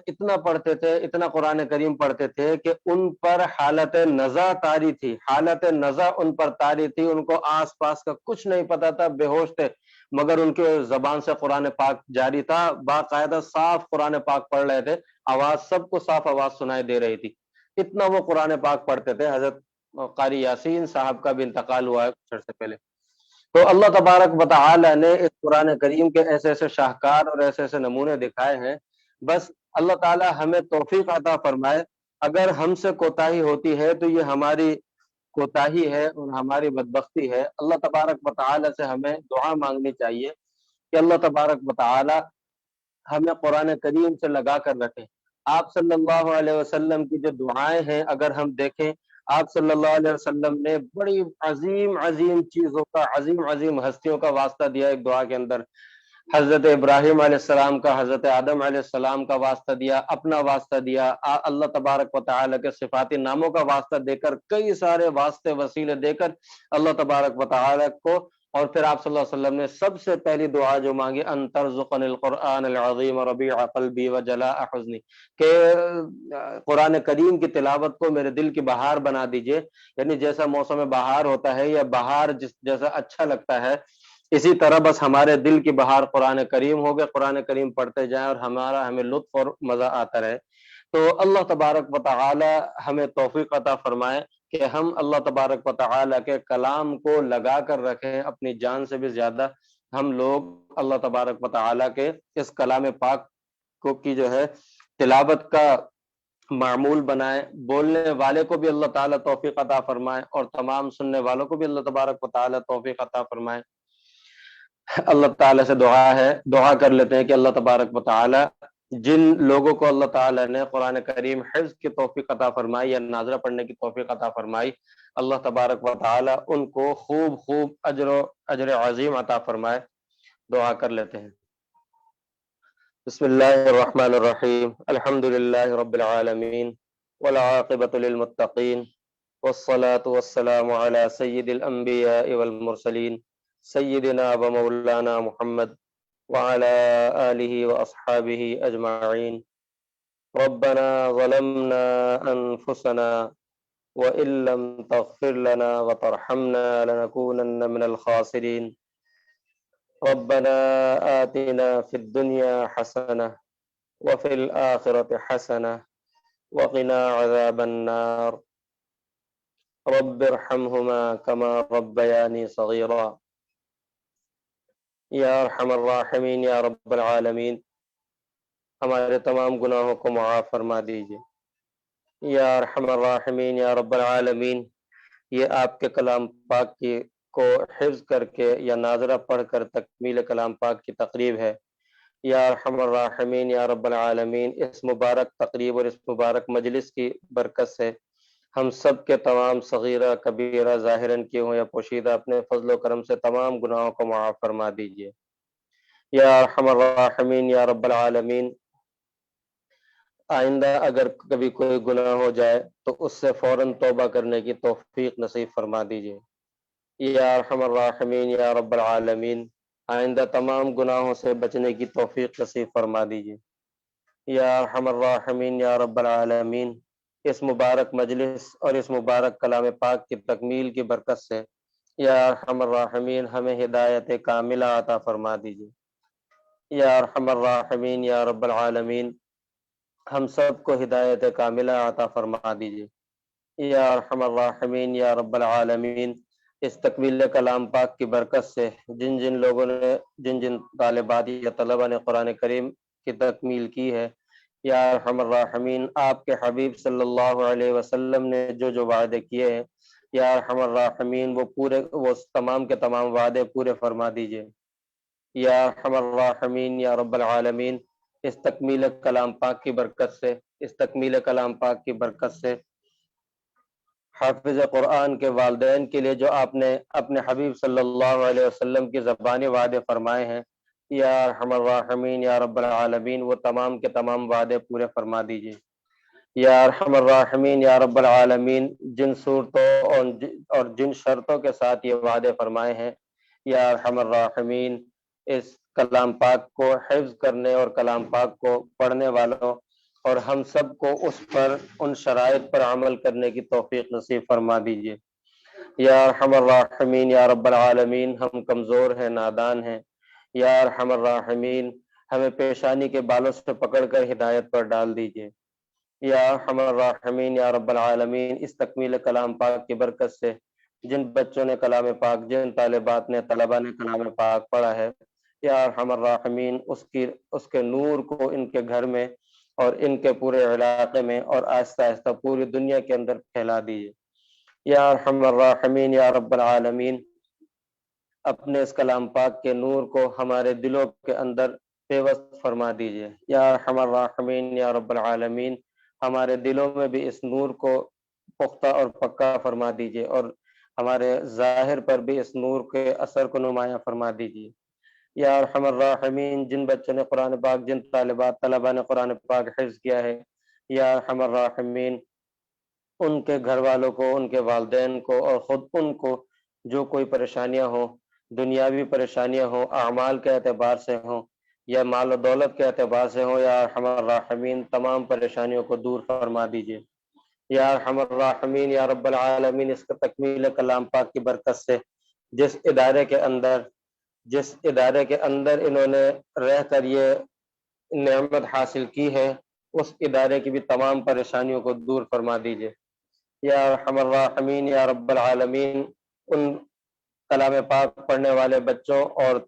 D: اتنا قرآن کریم پڑھتے تھے کہ ان پر حالت نزع طاری تھی، حالت نزع ان پر طاری تھی، ان کو آس پاس کا کچھ نہیں پتا تھا، بے ہوش تھے، مگر ان کے زبان سے قرآن پاک جاری تھا، باقاعدہ صاف قرآن پاک پڑھ رہے تھے، آواز سب کو صاف آواز سنائی دے رہی تھی، اتنا وہ قرآن پاک پڑھتے تھے۔ حضرت قاری یاسین صاحب کا بھی انتقال ہوا ہے کچھ عرصے پہلے۔ تو اللہ تبارک و تعالی نے اس قرآن کریم کے ایسے ایسے شاہکار اور ایسے ایسے نمونے دکھائے ہیں، بس اللہ تعالی ہمیں توفیق عطا فرمائے. اگر ہم سے کوتاہی ہوتی ہے تو یہ ہماری کوتاہی ہے اور ہماری بدبختی ہے. اللہ تبارک و تعالی سے ہمیں دعا مانگنی چاہیے کہ اللہ تبارک و تعالی ہمیں قرآن کریم سے لگا کر رکھے. آپ صلی اللہ علیہ وسلم کی جو دعائیں ہیں اگر ہم دیکھیں، آپ صلی اللہ علیہ وسلم نے بڑی عظیم عظیم چیزوں کا، عظیم عظیم ہستیوں کا واسطہ دیا ایک دعا کے اندر. حضرت ابراہیم علیہ السلام کا، حضرت آدم علیہ السلام کا واسطہ دیا، اپنا واسطہ دیا، اللہ تبارک و تعالی کے صفاتی ناموں کا واسطہ دے کر، کئی سارے واسطے وسیلے دے کر اللہ تبارک و تعالی کو. اور پھر آپ صلی اللہ علیہ وسلم نے سب سے پہلی دعا جو مانگی، ان ترزقنی القرآن العظیم ربیع قلبی وجلاء حزنی، کہ قرآن کریم کی تلاوت کو میرے دل کی بہار بنا دیجئے. یعنی جیسا موسم بہار ہوتا ہے یا بہار جیسا اچھا لگتا ہے، اسی طرح بس ہمارے دل کی بہار قرآن کریم ہو گئے، قرآن کریم پڑھتے جائیں اور ہمیں لطف اور مزہ آتا رہے. تو اللہ تبارک و تعالی ہمیں توفیق عطا فرمائے کہ ہم اللہ تبارک و تعالی کے کلام کو لگا کر رکھیں. اپنی جان سے بھی زیادہ ہم لوگ اللہ تبارک و تعالی کے اس کلام پاک کو کی جو ہے تلاوت کا معمول بنائیں. بولنے والے کو بھی اللہ تعالیٰ توفیق عطا فرمائے اور تمام سننے والوں کو بھی اللہ تبارک و تعالیٰ توفیق عطا فرمائے. اللہ تعالیٰ سے دعا کر لیتے ہیں کہ اللہ تبارک و تعالیٰ جن لوگوں کو اللہ تعالیٰ نے قرآن کریم حفظ کی توفیق عطا فرمائی یا ناظرہ پڑھنے کی توفیق عطا فرمائی، اللہ تبارک و تعالیٰ ان کو خوب اجر عظیم عطا فرمائے. دعا کر لیتے ہیں. بسم اللہ الرحمن الرحیم. الحمد للہ رب العالمین والعاقبۃ للمتقین والصلاة والسلام علی سید الانبیاء والمرسلین سیدنا و مولانا محمد وعلى آلہ واصحابہ اجمعین. ربنا ظلمنا انفسنا وإن لم تغفر لنا وترحمنا لنكونن من الخاسرین. ربنا آتنا في الدنيا حسنة وفي الآخرة حسنة وقنا عذاب النار. رب ارحمهما كما ربياني صغيرا. یا ارحم الراحمین یا رب العالمین، ہمارے تمام گناہوں کو معاف فرما دیجیے. یا ارحم الراحمین یا رب العالمین، یہ آپ کے کلام پاک کو حفظ کر کے یا ناظرہ پڑھ کر تکمیل کلام پاک کی تقریب ہے. یا ارحم الراحمین یا رب العالمین، اس مبارک تقریب اور اس مبارک مجلس کی برکت سے ہم سب کے تمام صغیرہ کبیرہ ظاہراً کیے ہوں یا پوشیدہ اپنے فضل و کرم سے تمام گناہوں کو معاف فرما دیجیے. یا ارحم الراحمین یا رب العالمین، آئندہ اگر کبھی کوئی گناہ ہو جائے تو اس سے فوراً توبہ کرنے کی توفیق نصیب فرما دیجیے. یا ارحم الراحمین یا رب العالمین، آئندہ تمام گناہوں سے بچنے کی توفیق نصیب فرما دیجیے. یا ارحم الراحمین یا رب العالمین، اس مبارک مجلس اور اس مبارک کلام پاک کی تکمیل کی برکت سے یا ارحم الراحمین ہمیں ہدایت کاملہ عطا فرما دیجیے. یا ارحم الراحمین یا رب العالمین، ہم سب کو ہدایت کاملہ عطا فرما دیجیے. یا ارحم الراحمین یا رب العالمین، اس تکمیل کلام پاک کی برکت سے جن لوگوں نے جن طالبات یا طلبہ نے قرآن کریم کی تکمیل کی ہے، یا ارحم الراحمین آپ کے حبیب صلی اللہ علیہ وسلم نے جو وعدے کیے ہیں، یا ارحم الراحمین وہ تمام کے تمام وعدے پورے فرما دیجیے. یا ارحم الراحمین یا رب العالمین، اس تکمیل کلام پاک کی برکت سے، اس تکمیل کلام پاک کی برکت سے حافظ قرآن کے والدین کے لیے جو آپ نے اپنے حبیب صلی اللہ علیہ وسلم کی زبانی وعدے فرمائے ہیں، یا ارحم الراحمین یا رب العالمین وہ تمام کے تمام وعدے پورے فرما دیجیے. یا ارحم الراحمین یا رب العالمین جن صورتوں اور جن شرطوں کے ساتھ یہ وعدے فرمائے ہیں، یا ارحم الراحمین اس کلام پاک کو حفظ کرنے اور کلام پاک کو پڑھنے والوں اور ہم سب کو اس پر ان شرائط پر عمل کرنے کی توفیق نصیب فرما دیجیے. یا ارحم الراحمین یا رب العالمین ہم کمزور ہیں، نادان ہیں، یا ارحم الراحمین ہمیں پیشانی کے بالوں سے پکڑ کر ہدایت پر ڈال دیجیے. یا ارحم الراحمین یا رب العالمین اس تکمیل کلام پاک کی برکت سے جن بچوں نے کلام پاک، جن طالبات نے طلبہ نے کلام پاک پڑھا ہے، یا ارحم الراحمین اس کے نور کو ان کے گھر میں اور ان کے پورے علاقے میں اور آہستہ آہستہ پوری دنیا کے اندر پھیلا دیجیے یا ارحم الراحمین یا رب العالمین۔ اپنے اس کلام پاک کے نور کو ہمارے دلوں کے اندر پیوست فرما دیجیے یا ارحم الراحمین یا رب العالمین۔ ہمارے دلوں میں بھی اس نور کو پختہ اور پکا فرما دیجیے اور ہمارے ظاہر پر بھی اس نور کے اثر کو نمایاں فرما دیجیے یا ارحم الراحمین۔ جن بچوں نے قرآن پاک، جن طلبہ نے قرآن پاک حفظ کیا ہے یا ارحم الراحمین، ان کے گھر والوں کو، ان کے والدین کو اور خود ان کو جو کوئی پریشانیاں ہوں، دنیاوی پریشانیاں ہوں، اعمال کے اعتبار سے ہوں یا مال و دولت کے اعتبار سے ہوں، یا ارحم الراحمین تمام پریشانیوں کو دور فرما دیجیے یا ارحم الراحمین یا رب العالمین۔ اس کا تکمیل کلام پاک کی برکت سے جس ادارے کے اندر انہوں نے رہ کر یہ نعمت حاصل کی ہے، اس ادارے کی بھی تمام پریشانیوں کو دور فرما دیجیے یا ارحم الراحمین یا رب العالمین۔ ان کلام پاک پڑھنے والے بچوں اور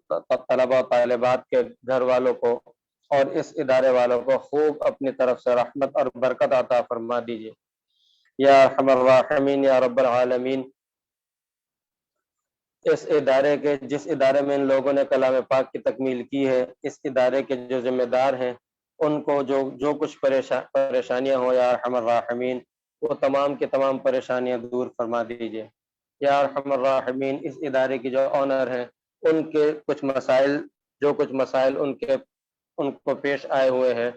D: طلبہ و طالبات کے گھر والوں کو اور اس ادارے والوں کو خوب اپنی طرف سے رحمت اور برکت عطا فرما دیجیے یا ارحم الراحمین یا رب العالمین۔ اس ادارے کے، جس ادارے میں ان لوگوں نے کلام پاک کی تکمیل کی ہے، اس ادارے کے جو ذمہ دار ہیں ان کو جو کچھ پریشانیاں ہوں یا ارحم الراحمین، وہ تمام کی تمام پریشانیاں دور فرما دیجیے یا ارحم الراحمین۔ اس ادارے کی جو آنر ہیں ان کے کچھ مسائل، ان کو پیش آئے ہوئے ہیں،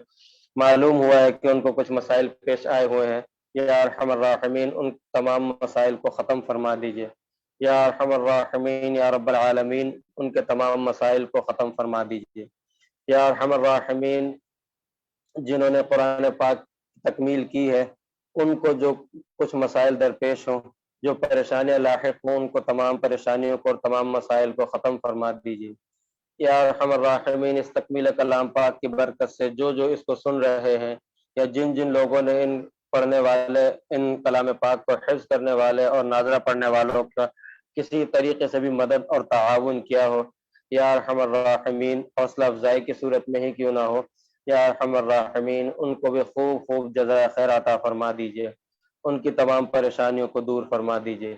D: معلوم ہوا ہے کہ ان کو کچھ مسائل پیش آئے ہوئے ہیں، یا ارحم الراحمین ان تمام مسائل کو ختم فرما دیجیے یا ارحم الراحمین یا رب العالمین۔ ان کے تمام مسائل کو ختم فرما دیجیے یا ارحم الراحمین۔ جنہوں نے قرآن پاک تکمیل کی ہے ان کو جو کچھ مسائل درپیش ہوں، جو پریشانیاں لاحق ہوں، ان کو تمام پریشانیوں کو اور تمام مسائل کو ختم فرما دیجیے یا ارحم الراحمین۔ اس تکمیل کلام پاک کی برکت سے جو اس کو سن رہے ہیں یا جن لوگوں نے ان پڑھنے والے، ان کلام پاک کو حفظ کرنے والے اور ناظرہ پڑھنے والوں کا کسی طریقے سے بھی مدد اور تعاون کیا ہو یا ارحم الراحمین، حوصلہ افزائی کی صورت میں ہی کیوں نہ ہو، یا ارحم الراحمین ان کو بھی خوب جزائے خیر عطا فرما دیجیے، ان کی تمام پریشانیوں کو دور فرما دیجیے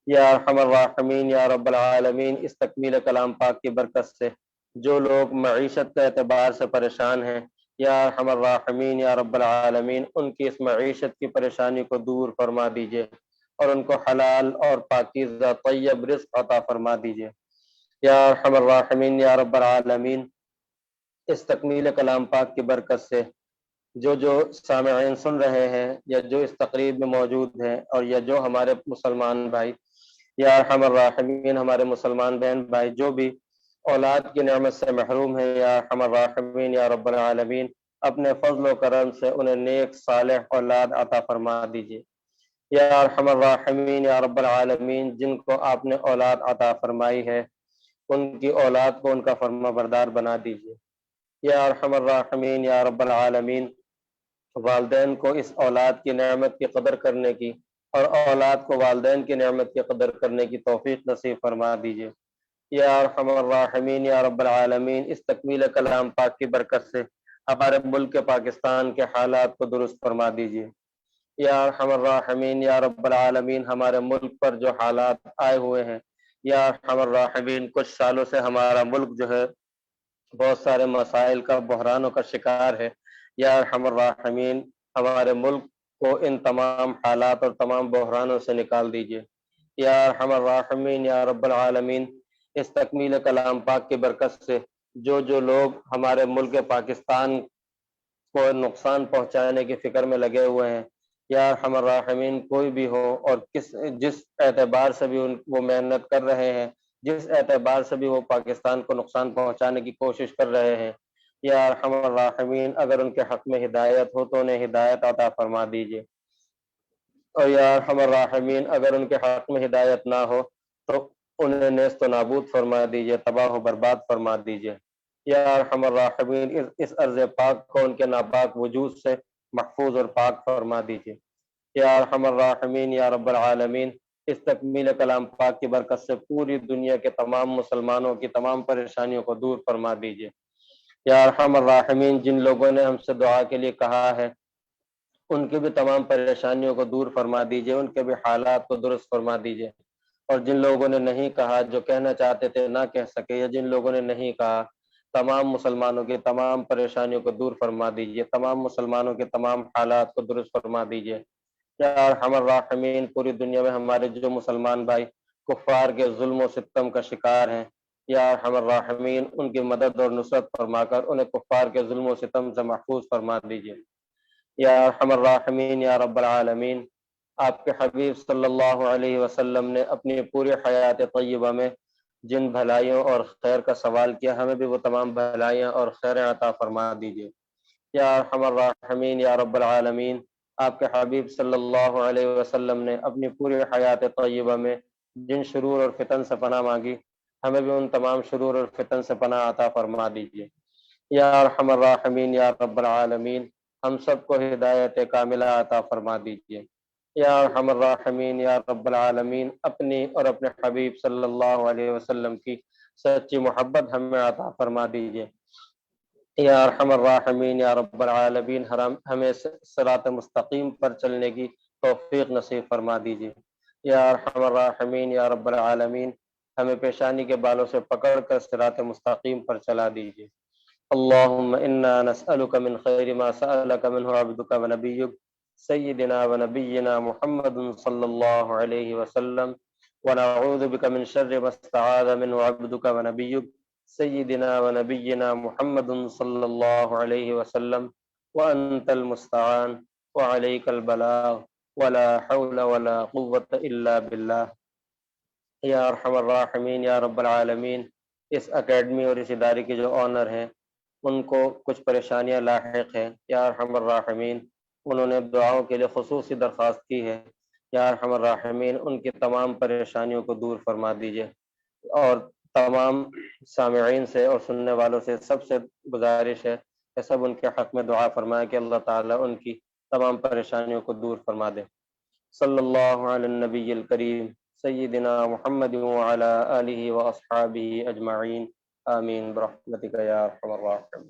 D: یا ارحم الراحمین یا رب العالمین۔ اس تکمیل کلام پاک کی برکت سے جو لوگ معیشت کے اعتبار سے پریشان ہیں یا ارحم الراحمین یا رب العالمین، ان کی اس معیشت کی پریشانی کو دور فرما دیجیے اور ان کو حلال اور پاکیزہ طیب رزق عطا فرما دیجیے یا ارحم الراحمین یا رب العالمین۔ اس تکمیل کلام پاک کی برکت سے جو سامعین سن رہے ہیں یا جو اس تقریب میں موجود ہیں اور یا جو ہمارے مسلمان بھائی یا ارحم الراحمین، ہمارے مسلمان بہن بھائی جو بھی اولاد کی نعمت سے محروم ہیں یا ارحم الراحمین یا رب العالمین، اپنے فضل و کرم سے انہیں نیک صالح اولاد عطا فرما دیجیے یا ارحم الراحمین یا رب العالمین۔ جن کو آپ نے اولاد عطا فرمائی ہے ان کی اولاد کو ان کا فرما بردار بنا دیجیے یا ارحم الراحمین یا رب العالمین۔ والدین کو اس اولاد کی نعمت کی قدر کرنے کی اور اولاد کو والدین کی نعمت کی قدر کرنے کی توفیق نصیب فرما دیجیے یا ارحم الراحمین یا رب العالمین۔ اس تکمیل کلام پاک کی برکت سے ہمارے ملک پاکستان کے حالات کو درست فرما دیجیے یا ارحم الراحمین یا رب العالمین۔ ہمارے ملک پر جو حالات آئے ہوئے ہیں یا ارحم الراحمین، کچھ سالوں سے ہمارا ملک جو ہے بہت سارے مسائل کا، بحرانوں کا شکار ہے یا ارحم الراحمین، ہمارے ملک کو ان تمام حالات اور تمام بحرانوں سے نکال دیجیے یا ارحم الراحمین یا رب العالمین۔ اس تکمیل کلام پاک کی برکت سے جو لوگ ہمارے ملک پاکستان کو نقصان پہنچانے کی فکر میں لگے ہوئے ہیں یا ارحم الراحمین، کوئی بھی ہو اور جس اعتبار سے بھی وہ محنت کر رہے ہیں، جس اعتبار سے بھی وہ پاکستان کو نقصان پہنچانے کی کوشش کر رہے ہیں یا ارحم الراحمین، اگر ان کے حق میں ہدایت ہو تو انہیں ہدایت عطا فرما دیجیے اور یا ارحم الراحمین، اگر ان کے حق میں ہدایت نہ ہو تو انہیں نیست و نابود فرما دیجیے، تباہ و برباد فرما دیجیے یا ارحم الراحمین۔ اس ارض پاک کو ان کے ناپاک وجود سے محفوظ اور پاک فرما دیجیے یا ارحم الراحمین یا رب العالمین۔ اس تکمیل کلام پاک کی برکت سے پوری دنیا کے تمام مسلمانوں کی تمام پریشانیوں کو دور فرما دیجیے یا ارحم الراحمین جن لوگوں نے ہم سے دعا کے لیے کہا ہے ان کی بھی تمام پریشانیوں کو دور فرما دیجئے، ان کے بھی حالات کو درست فرما دیجئے، اور جن لوگوں نے نہیں کہا، جو کہنا چاہتے تھے نہ کہہ سکے، یا جن لوگوں نے نہیں کہا، تمام مسلمانوں کی تمام پریشانیوں کو دور فرما دیجئے، تمام مسلمانوں کے تمام حالات کو درست فرما دیجئے۔ یا ارحم الراحمین پوری دنیا میں ہمارے جو مسلمان بھائی کفار کے ظلم و ستم کا شکار ہیں، یا ارحم الراحمین ان کی مدد اور نصرت فرما کر انہیں کفار کے ظلم و ستم سے محفوظ فرما دیجئے۔ یا ارحم الراحمین یا رب العالمین، آپ کے حبیب صلی اللہ علیہ وسلم نے اپنی پوری حیات طیبہ میں جن بھلائیوں اور خیر کا سوال کیا، ہمیں بھی وہ تمام بھلائیاں اور خیر عطا فرما دیجئے۔ یا ارحم الراحمین یا رب العالمین، آپ کے حبیب صلی اللہ علیہ وسلم نے اپنی پوری حیات طیبہ میں جن شرور اور فتن سے پناہ مانگی، ہمیں بھی ان تمام شرور اور فتن سے پناہ عطا فرما دیجئے۔ یا ارحم الراحمین یا رب العالمین، ہم سب کو ہدایت کاملہ عطا فرما دیجئے۔ یا ارحم الراحمین یا رب العالمین، اپنی اور اپنے حبیب صلی اللہ علیہ وسلم کی سچی محبت ہمیں عطا فرما دیجئے۔ یا ارحم الراحمین یا رب العالمین، ہمیں صراط مستقیم پر چلنے کی توفیق نصیب فرما دیجئے۔ یا ارحم الراحمین یا رب العالمین، ہمیں پیشانی کے بالوں سے پکڑ کر صراط مستقیم پر چلا دیجئے۔ اللہم انا نسألک من خیر ما سألک منہ عبدک ونبیک سیدنا ونبینا محمد صلی اللہ علیہ وسلم، ونعوذ بک من شر ما استعاذ منہ عبدک ونبیک سیدنا ونبینا محمد صلی اللہ علیہ وسلم، وانت المستعان وعلیک البلاغ ولا حول ولا قوة الا باللہ۔ یا ارحم الراحمین یا رب العالمین، اس اکیڈمی اور اس ادارے کے جو آنر ہیں ان کو کچھ پریشانیاں لاحق ہیں، یا ارحم الراحمین انہوں نے دعاؤں کے لیے خصوصی درخواست کی ہے، یا ارحم الراحمین ان کی تمام پریشانیوں کو دور فرما دیجئے، اور تمام سامعین سے اور سننے والوں سے سب سے گزارش ہے کہ سب ان کے حق میں دعا فرمائے کہ اللہ تعالیٰ ان کی تمام پریشانیوں کو دور فرما دے۔ صلی اللہ علی النبی الکریم سیدنا محمد وعلی آلہ واصحابہ اجمعین، آمین برحمتک یا ارحم الراحمین۔